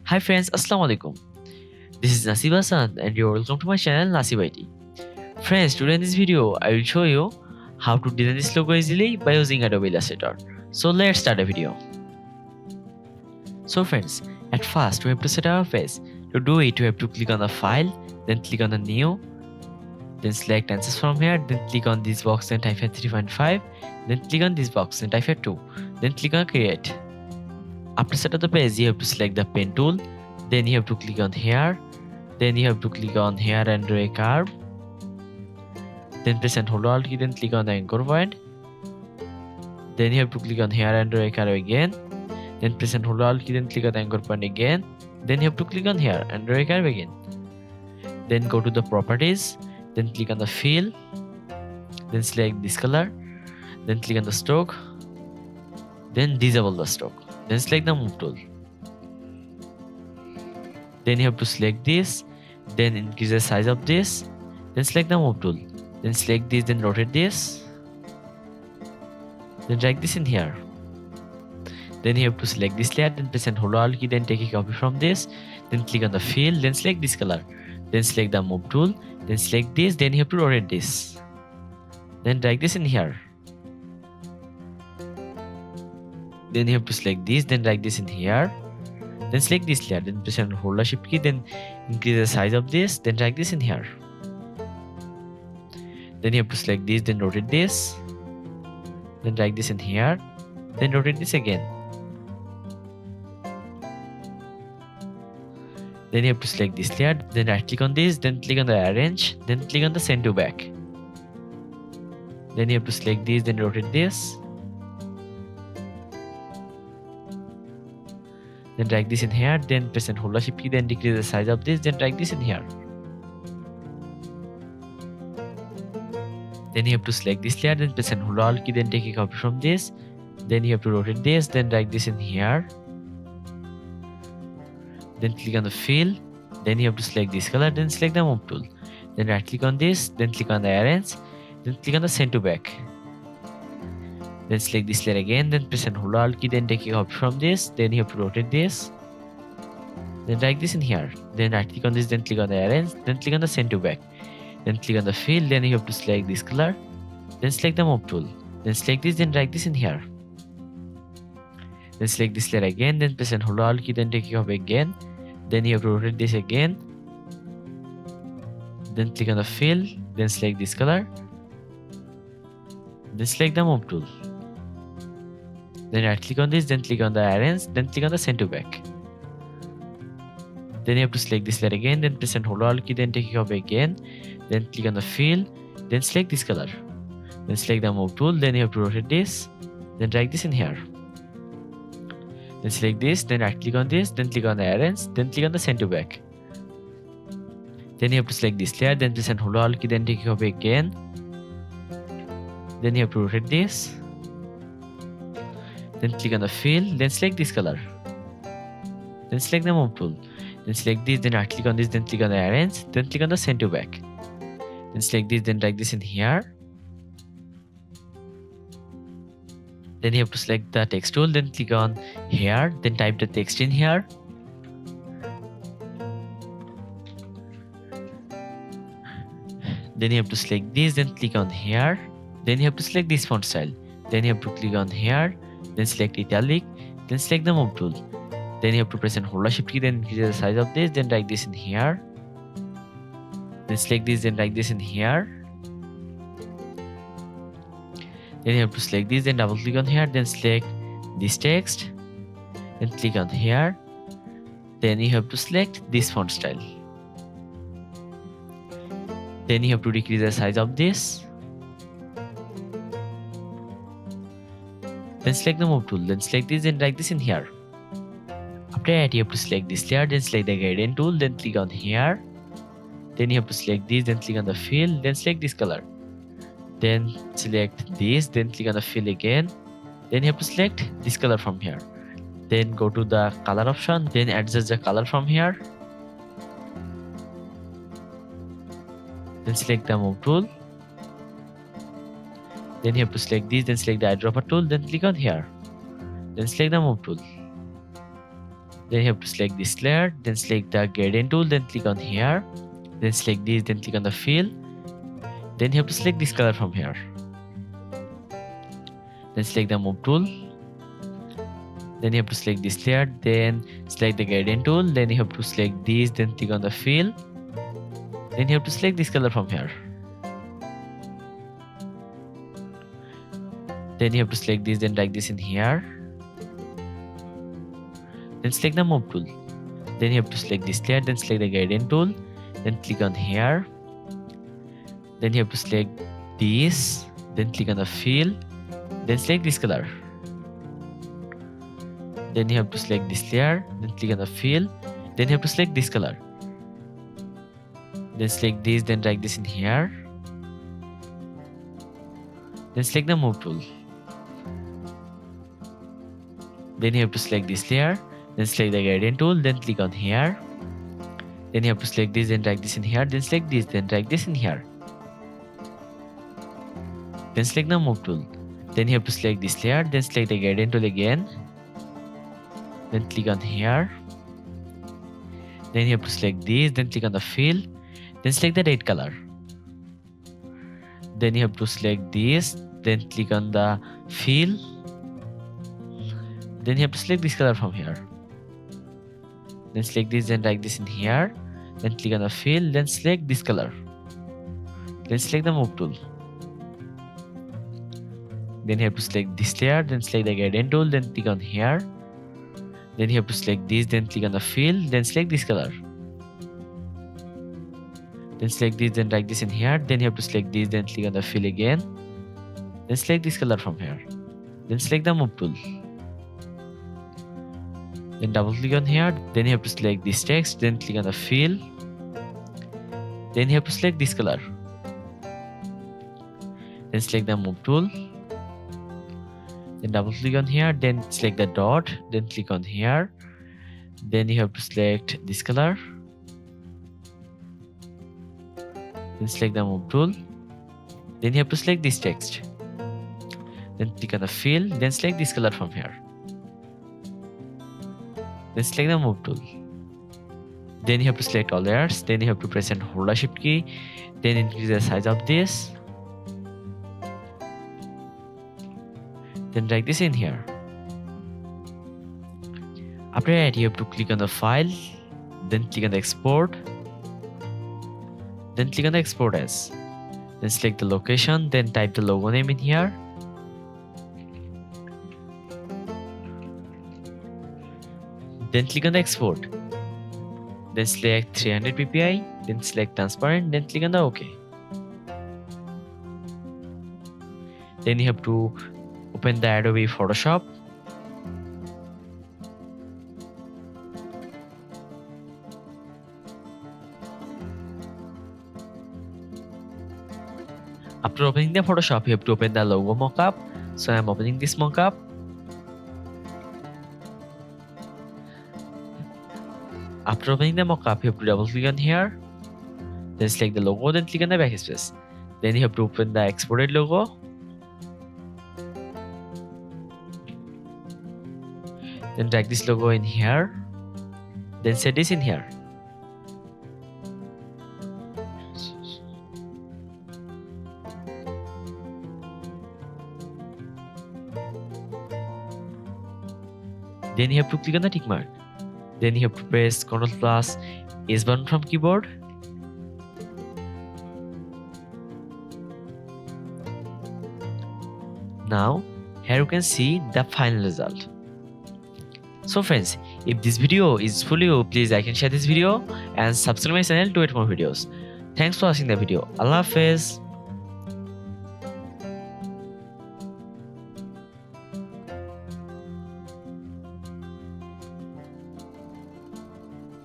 Hi friends, Assalamu alaikum. This is Nasib and you're welcome to my channel Nasib IT. Friends, today in this video, I will show you how to design this logo easily by using Adobe Illustrator. So let's start the video. So friends, at first we have to set our face. To do it, we have to click on the file, then click on the new, then select answers from here, then click on this box and type here 3.5, then click on this box and type here 2, then click on create. After set up the page, you have to select the pen tool, then you have to click on here, then you have to click on here and draw a curve, then press and hold Alt key, then click on the anchor point, then you have to click on here and draw a curve again, then press and hold Alt key, then click on the anchor point again, then you have to click on here and draw a curve again, then go to the properties, then click on the fill, then select this color, then click on the stroke, then disable the stroke, then select the move tool, then you have to select this, then increase the size of this, then select the move tool, then select this, then rotate this, then drag this in here, then you have to select this layer, then press and hold Alt key, then take a copy from this, then click on the fill, then select this color, then select the move tool, then select this, then you have to rotate this, then drag this in here, then you have to select this, then drag this in here, then select this layer, then press and hold the shift key, then increase the size of this, then drag this in here, then you have to select this, then rotate this, then drag this in here, then rotate this again, then you have to select this layer, then right click on this, then click on the arrange, then click on the send to back, then you have to select this, then rotate this, then drag this in here, then press and hold the shift key, then decrease the size of this, then drag this in here, then you have to select this layer, then press and hold Alt key, then take a copy from this, then you have to rotate this, then drag this in here, then click on the fill, then you have to select this color, then select the move tool, then right click on this, then click on the arrange, then click on the send to back, then select this layer again, then press and hold Alt key, then take a copy from this, then you have to rotate this, then drag this in here, then right click on this, then click on the arrange, then click on the send to back, then click on the fill, then you have to select this color, then select the move tool, then select this, then drag this in here, then select this layer again, then press and hold Alt key, then take a copy again, then you have to rotate this again, then click on the fill, then select this color, then select the move tool, then right click on this, then click on the arrange, then click on the send to back, then you have to select this layer again, then press and hold Alt key, then take a copy again, then click on the fill, then select this color, then select the move tool, then you have to rotate this, then drag this in here, then select this, then right click on this, then click on the arrange, then click on the send to back, then you have to select this layer, then press and hold Alt key, then take a copy again, then you have to rotate this, then click on the fill, then select this color, then select the move tool, then select this, then right click on this, then click on the arrange, then click on the send to back, then select this, then drag this in here, then you have to select the text tool, then click on here, then type the text in here, then you have to select this, then click on here, then you have to select this font style, then you have to click on here, then select italic, then select the move tool, then you have to press and hold the shift key, then increase the size of this, then drag this in here, then select this, then drag this in here, then you have to select this, then double click on here, then select this text, then click on here, then you have to select this font style, then you have to decrease the size of this, then select the move tool, then select this, then drag this in here. After that, you have to select this layer, then select the gradient tool, then click on here, then you have to select this, then click on the fill, then select this color, then select this, then click on the fill again, then you have to select this color from here, then go to the color option, then adjust the color from here, then select the move tool, then you have to select this, then select the eyedropper tool, then click on here, then select the move tool, Then you have to select this layer, then select the gradient tool, then click on here, then select this, then click on the fill. Then you have to select this color from here, then select the move tool. Then you have to select this layer, then select the gradient tool, then you have to select this, then click on the fill. Then you have to select this color from here. Then you have to select this, then drag this in here. Then select the move tool. Then you have to select this layer, then select the gradient tool, then click on here. Then you have to select this, then click on the fill, then select this color. Then you have to select this layer, then click on the fill, then you have to select this color. Then select this, then drag this in here. Then select the move tool. Then you have to select this layer, then select the gradient tool, then click on here. Then you have to select this, then drag this in here, then select this, then drag this in here. Then select the move tool. Then you have to select this layer, then select the gradient tool again. Then click on here. Then you have to select this, then click on the fill, then select the red color. Then you have to select this, then click on the fill. Then you have to select this color from here. Then select this, then drag this in here. Then click on the fill, then select this color. Then select the move tool. Then you have to select this layer, then select the gradient tool, then click on here. Then you have to select this, then click on the fill, then select this color. Then select this, then drag this in here. Then you have to select this, then click on the fill again. Then select this color from here. Then select the move tool. Then double click on here. Then you have to select this text, then click on the fill. Then you have to select this color. Then select the move tool. Then double click on here, then select the dot, then click on here. Then you have to select this color. Then select the move tool. Then you have to select this text. Then click on the fill, then select this color from here. Then select the move tool. Then you have to select all layers. Then you have to press and hold the shift key. Then increase the size of this. Then drag this in here. After that, you have to click on the file, then click on the export, then click on the export as, then select the location, then type the logo name in here. Then click on the export, then select 300 ppi, then select transparent, then click on the OK. Then you have to open the Adobe Photoshop. After opening the Photoshop, you have to open the logo mockup. So I am opening this mockup. After opening the mockup, you have to double click on here. Then select the logo, then click on the backspace. Then you have to open the exported logo. Then drag this logo in here. Then set this in here. Then you have to click on the tick mark. Then you have to press Ctrl plus S button from keyboard. Now here you can see the final result. So friends, if this video is useful to you, please like and share this video and subscribe my channel to get more videos. Thanks for watching the video. Allah Hafiz.